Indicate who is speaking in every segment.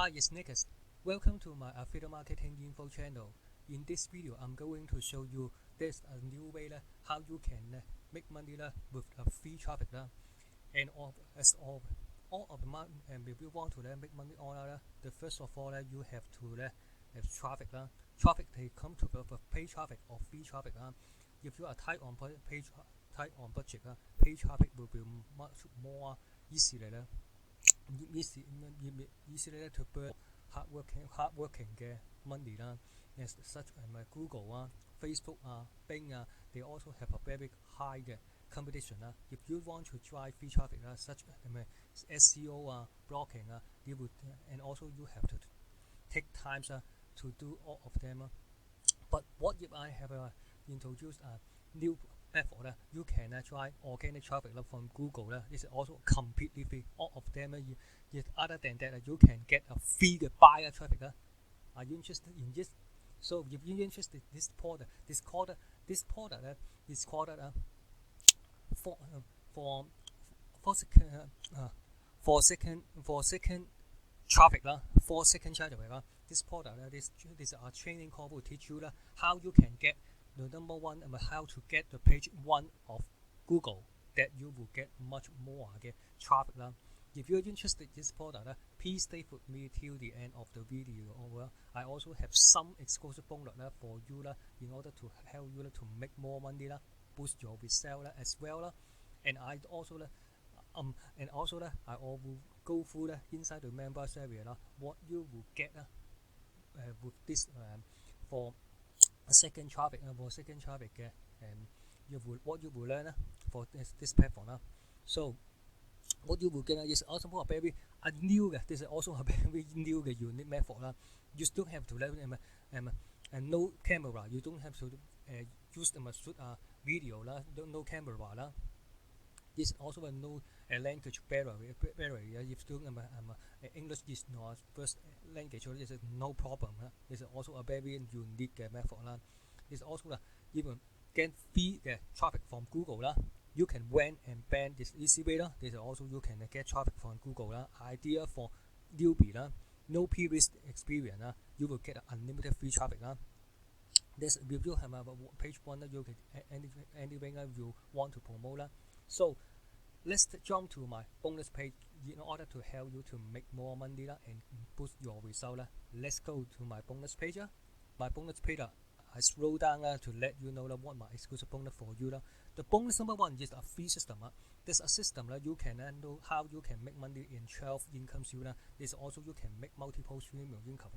Speaker 1: Hi, it's Nicholas. Welcome to my affiliate marketing info channel. In this video, I'm going to show you there's a new way how you can make money with free traffic and all of the money. And if you want to make money online, the first of all you have to have traffic Traffic they come to paid traffic or free traffic If you are tight on budget, paid traffic will be much more easy easily to burn hardworking money as such as Google Facebook Bing they also have a very high competition if you want to drive free traffic such as SEO blocking you would and also you have to take time to do all of them but what if I have introduced a new method you can try organic traffic from Google it's also completely free. All of them other than that you can get a free buyer traffic Are you interested in this? So if you're interested in this product is called for for second traffic 4 second traffic this product this training course will teach you how you can get the number one and how to get the page one of Google that you will get much more traffic If you're interested in this product please stay with me till the end of the video I also have some exclusive bonus for you in order to help you to make more money boost your resale as well and I also I will go through inside the members area what you will get with this for a second traffic what you will learn for this platform so what you will get is also a very new this is also a very new unique method you still have to learn and no camera you don't have to use shoot a video no camera this also a no language barrier if still English is not first language this is no problem this is also a very unique method this also even get free traffic from Google you can rent and ban this easy way this is also you can get traffic from Google idea for newbie no previous experience you will get unlimited free traffic this if you have a page one you can anything you want to promote so let's jump to my bonus page in order to help you to make more money and boost your result let's go to my bonus page my bonus page I scroll down to let you know what my exclusive bonus for you the bonus number one is a free system there's a system you can know how you can make money in 12 income streams this also you can make multiple streams of income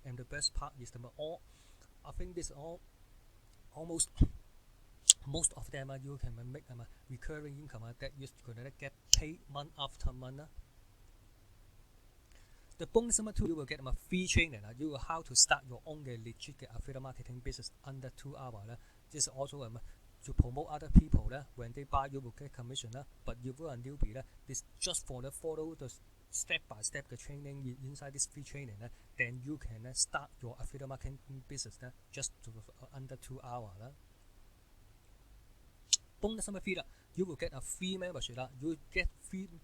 Speaker 1: and the best part is all I think this all almost most of them you can make recurring income that you're gonna get paid month after month The bonus number two, you will get a free training. You will how to start your own legit affiliate marketing business under 2 hours. This is also to promote other people. When they buy, you will get commission. But if you are a newbie, this just for the follow the step by step the training inside this free training. Then you can start your affiliate marketing business just to under 2 hours. Bonus number three, you will get a free membership. You get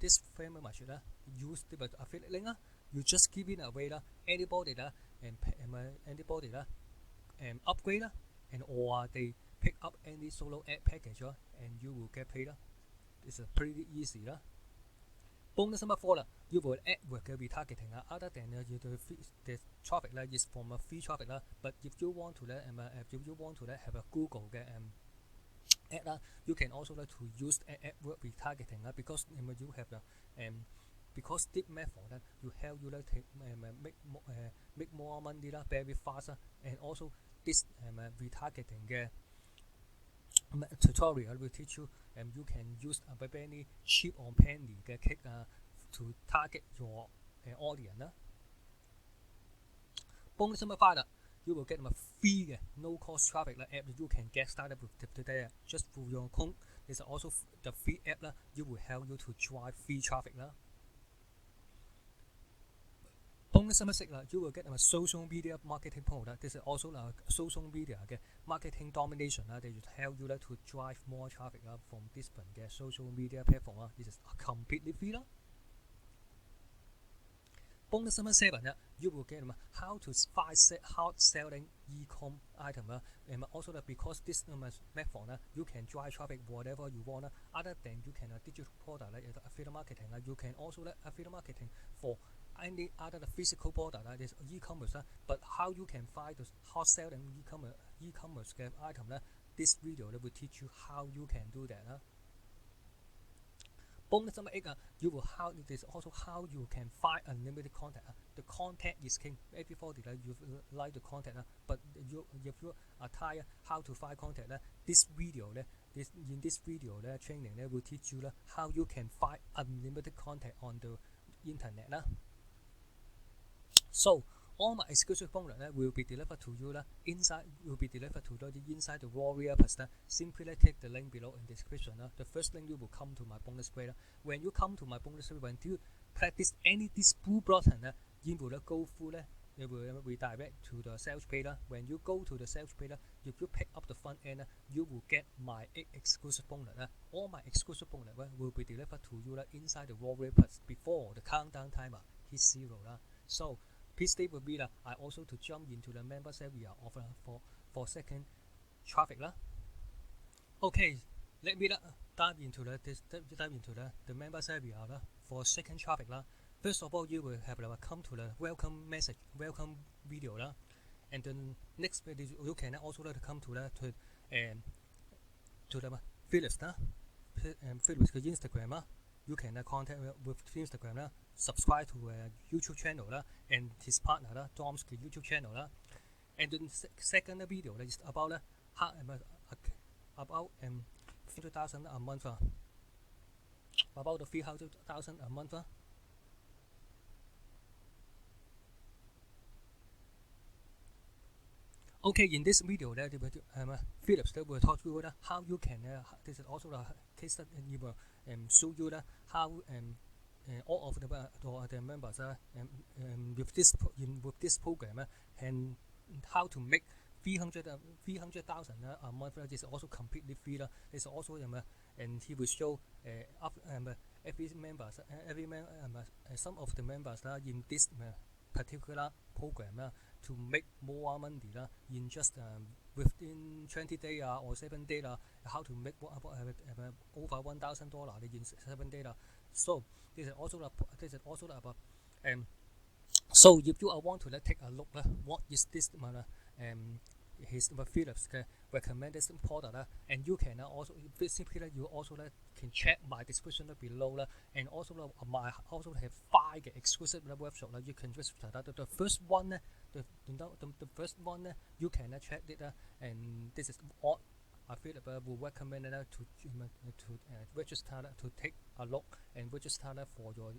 Speaker 1: this free membership. Use the affiliate link. You just give it away anybody anybody and upgrade and or they pick up any solo ad package and you will get paid It's pretty easy Bonus number four, you will add work retargeting other than the traffic is from a free traffic but if you want to have a Google ad you can also to use AdWords retargeting because you have because this method will help you to make more money very fast and also this retargeting tutorial will teach you you can use a very cheap or penny click to target your audience Bonus number five, you will get a free no cost traffic app you can get started with today just through your account. It's also the free app you will help you to drive free traffic Bonus number six, you will get a social media marketing product. This is also a social media marketing domination. They will help you to drive more traffic from different social media platform. This is completely free Bonus number 7 you will get how to find hard selling e-com item and also because this platform you can drive traffic whatever you want other than you can digital product like affiliate marketing you can also affiliate marketing for any other physical product this e-commerce but how you can find those hard selling e-commerce item this video will teach you how you can do that Bonus number 8 you will how it is also how you can find unlimited content the content is king everybody you like the content but if you are tired how to find content this video in this video training will teach you how you can find unlimited content on the internet so all my exclusive bonus will be delivered to you inside the Warrior Plus simply click the link below in the description the first link you will come to my bonus page when you come to my bonus page when you practice this blue button you will go through it will redirect to the sales page when you go to the sales page if you pick up the front end you will get my 8 exclusive bonus all my exclusive bonus will be delivered to you inside the Warrior Plus before the countdown timer hits 0 so please stay with me I also to jump into the members area offer for second traffic Okay, let me dive into the members area for second traffic First of all, you will have come to the welcome video and then next you can also come to the Philips Philips Instagram you can contact with Instagram subscribe to YouTube channel and his partner Dom's YouTube channel and the second video is about about 300,000 a month about the 300,000 a month Okay, in this video Philips will talk to you how you can this is also a case that will show you how all of the members with this program and how to make 300,000 a month is also completely free it's also and he will show some of the members in this particular program to make more money in just within 20 days or 7 days how to make over $1,000 in 7 days so this is also about so if you want to take a look what is this his Philips recommended product and you can also simply you also can check my description below and also also have 5 exclusive webshop you can register the first one the first one you can check it and this is all Philips will recommend to register to take a look and register for your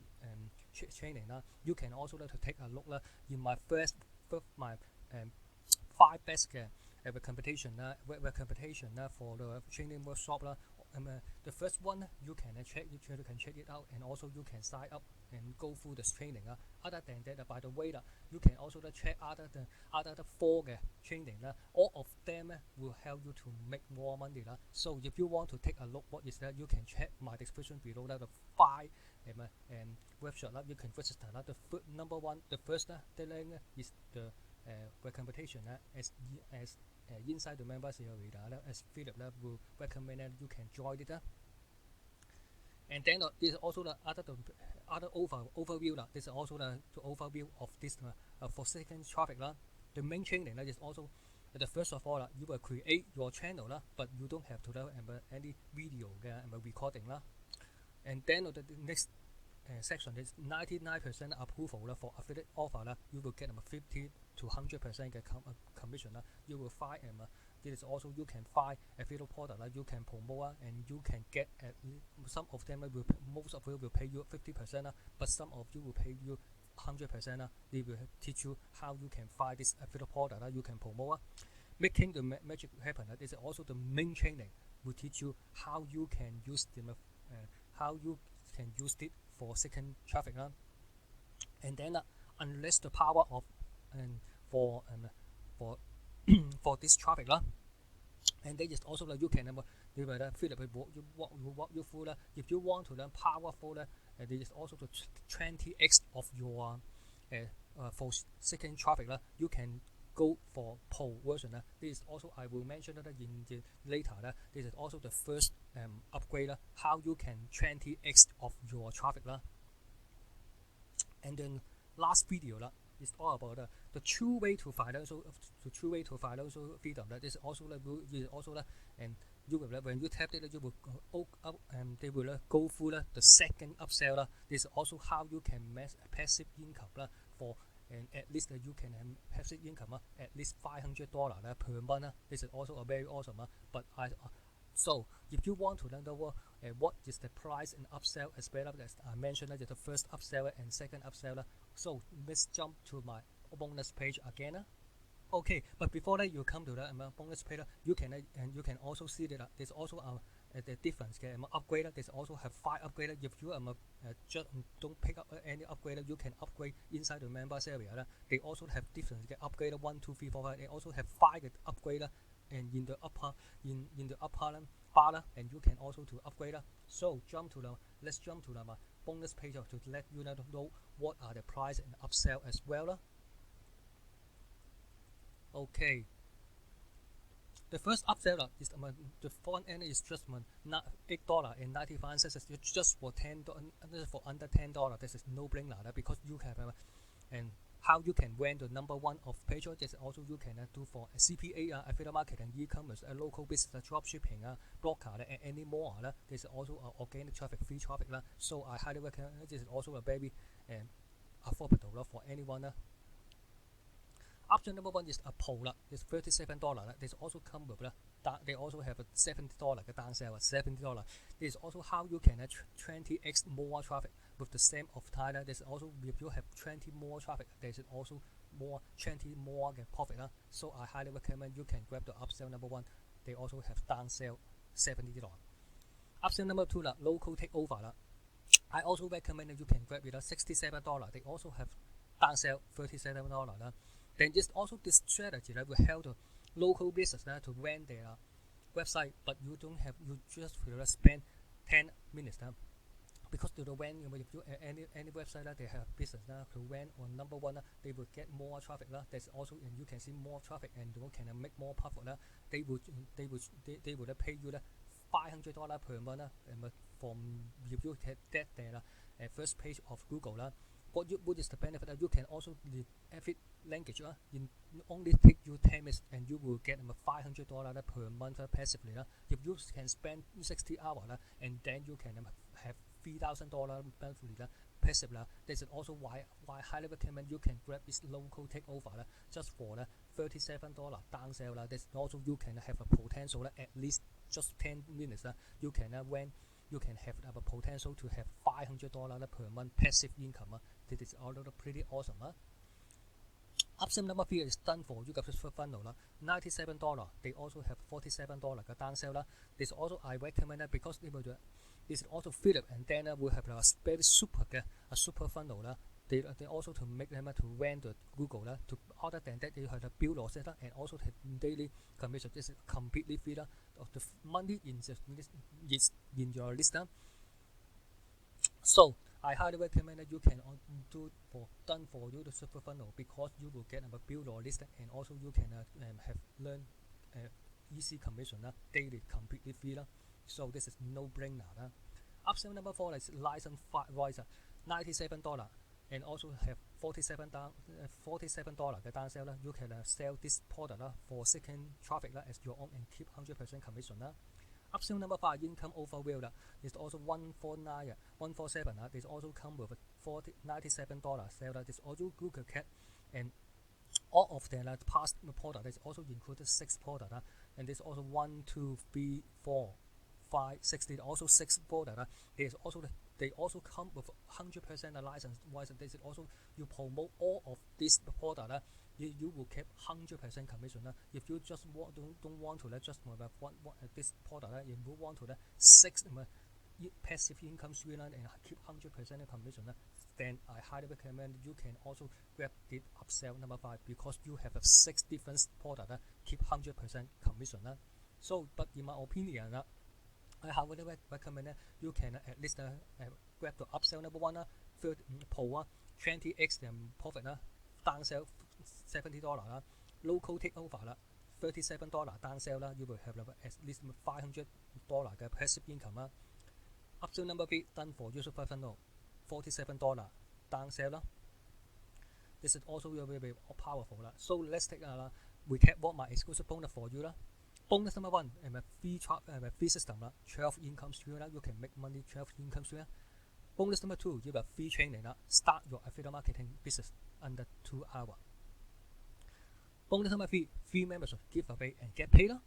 Speaker 1: training you can also to take a look in my my 5 best competition for the training workshop the first one you can check it out and also you can sign up and go through this training other than that by the way you can also check other 4 training all of them will help you to make more money so if you want to take a look what is that you can check my description below the 5 website you can register number 1 the first the link is the recommendation as inside the members area as Philips will recommend you can join it and then this is also the other overview this is also the overview of this for second traffic the main training is also first of all you will create your channel but you don't have to any video recording and then the next section is 99% approval for affiliate offer you will get 50 to 100% commission you will find this is also you can find affiliate product you can promote and you can get some of them most of them will pay you 50% but some of you will pay you 100% they will teach you how you can find this affiliate product you can promote making the magic happen this is also the main training will teach you how you can use them it for second traffic and then unless the power of and for this traffic and then it's also you can Philips walk you through if you want to learn powerful there is also the 20x of your for seeking traffic you can go for Pro version. This is also I will mention that in the later. This is also the first upgrade how you can 20x of your traffic. And then last video is all about the true way to financial freedom. This is also and you will when you tap it, you will they will go through the second upsell. This is also how you can make passive income for. And at least you can have passive income at least $500 per month. This is also a very awesome. But so if you want to learn over what is the price and upsell as well as I mentioned the first upsell and second upsell. So let's jump to my bonus page again. Okay, but before that you come to the bonus page, you can also see that there's also the difference. Upgrade, there's also have 5 upgrade. If you just don't pick up any upgrade, you can upgrade inside the members area. They also have different upgrade 1, 2, 3, 4, 5. They also have 5 upgrade and in the upper bar, and you can also to upgrade. So let's jump to the bonus page to let you know what are the price and upsell as well. Okay. The first upsell is the front end is just $8.95. It's just for for under $10. This is no brainer because you have and how you can rank the number 1 of page. This also you can do for CPA, affiliate marketing, e-commerce, local business, dropshipping, blogger, and any more. This is also organic traffic, free traffic. So I highly recommend. This is also a very affordable for anyone. Option number 1 is a Pro. It's $37. This also come with they also have a $70 down sale at $70. This is also how you can 20x more traffic with the same of time. This also if you have 20 more traffic, there is also more 20 more profit. So I highly recommend you can grab the upsell number 1. They also have down sale $70. Upsell number 2 local takeover. I also recommend that you can grab it $67. They also have down sale $37. Then just also this strategy will help the local business to run their website, but you just spend 10 minutes because to the when if you any website they have business to run on number 1, they will get more traffic. There's also and you can see more traffic and you can make more profit. They will pay you $500 per month from if you have that there first page of Google. What is the benefit? You can also the affiliate language in only take you 10 minutes and you will get $500 per month passively. If you can spend 60 hours and then you can have $3,000 monthly passively. This is also why I highly recommend you can grab this local takeover just for $37 down sale. This also you can have a potential at least just 10 minutes. You can when you can have a potential to have $500 per month passive income. This is also pretty awesome. Option number 3 is done for you guys for funnel. $97. They also have $47 down sale. This also I recommend that because this is also filled and then we have a very super funnel. They also to make them to run the Google. To other than that, they have the bill loss and also the daily commission. This is completely free. Of the money is in your list. So I highly recommend that you can do done for you the super funnel because you will get a bill or list and also you can have learn easy commission daily completely free. So this is no brainer. Option number 4 is license rights, $97 and also have $47 down sale. You can sell this product for seeking traffic as your own and keep 100% commission. Option number 5 income overview is also $147. This also come with $97 sale. This also Google Cat and all of the past product is also included 6 product and this also 1, 2, 3, 4, 5, 6. Also 6 product. They also come with 100% license. This is also you promote all of this product. You will keep 100% commission. If you just don't want to just one this product, you want to 6 passive income stream and keep 100% commission, then I highly recommend you can also grab the upsell number 5 because you have 6 different product keep 100% commission. So, but in my opinion, I highly recommend you can at least grab the upsell number 1, third Pro, 20x profit 啦，down sell $70 啦，local takeover 啦，$37 down sell 啦，you will have at least $500 嘅 passive income 啦。Upsell number B done for user preference $47 down sell 啦。This is also very powerful 啦。So let's take recap what my exclusive bonus for you 啦。Bonus number 1 係咪 free system 啦 ，12 income stream 啦 ，you can make money 12 income stream 啦。Bonus number 2 要 free training 啦 ，start your affiliate marketing business under 2 hours。Bonus number 3 free membership giveaway and get paid 啦。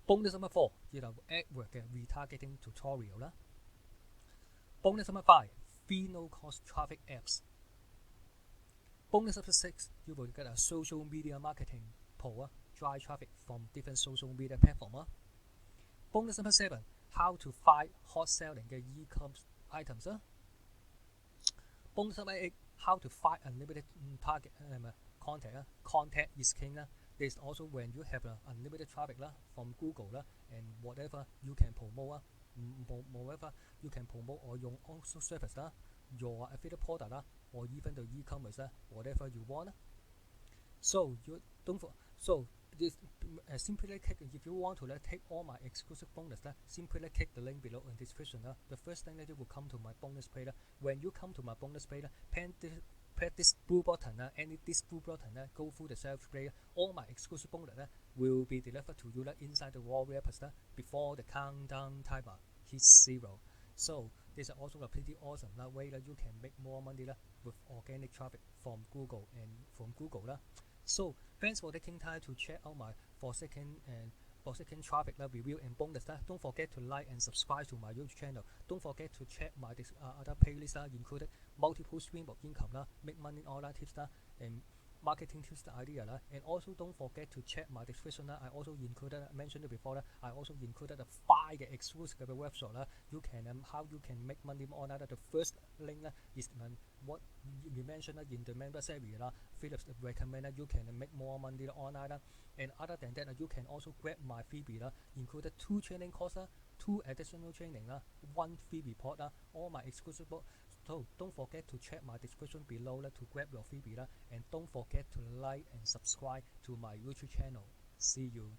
Speaker 1: Bonus number 4要 AdWords 嘅 retargeting tutorial 啦。Bonus number 5 free no cost traffic apps。Bonus number 6 you will get a social media marketing pro drive traffic from different social media platform Bonus number 7 how to find hot selling 嘅 e-commerce items Bonus number 8 how to find unlimited target contact contact is king There is also when you have unlimited traffic from Google and whatever you can promote whatever you can promote or用 also service your affiliate product or even the e-commerce whatever you want So you don't so this simply click if you want to take all my exclusive bonus simply click the link below in description the first thing that you will come to my bonus page when you come to my bonus page press this blue button this blue button go through the sales page all my exclusive bonus will be delivered to you inside the Warrior Plus before the countdown timer hits 0 So this is also a pretty awesome way that you can make more money with organic traffic from Google and from Google So thanks for taking time to check out my Forsaken traffic review and bonus Don't forget to like and subscribe to my YouTube channel. Don't forget to check my other playlists included multiple stream of income make money online tips and marketing tips idea and also don't forget to check my description I also included mentioned it before I also included a 5 exclusive website you can how you can make money online the first link is what we mentioned in the member series Philips recommended you can make more money online and other than that you can also grab my freebie included 2 training courses 2 additional training 1 free report all my exclusive So don't forget to check my description below to grab your freebie and don't forget to like and subscribe to my YouTube channel. See you.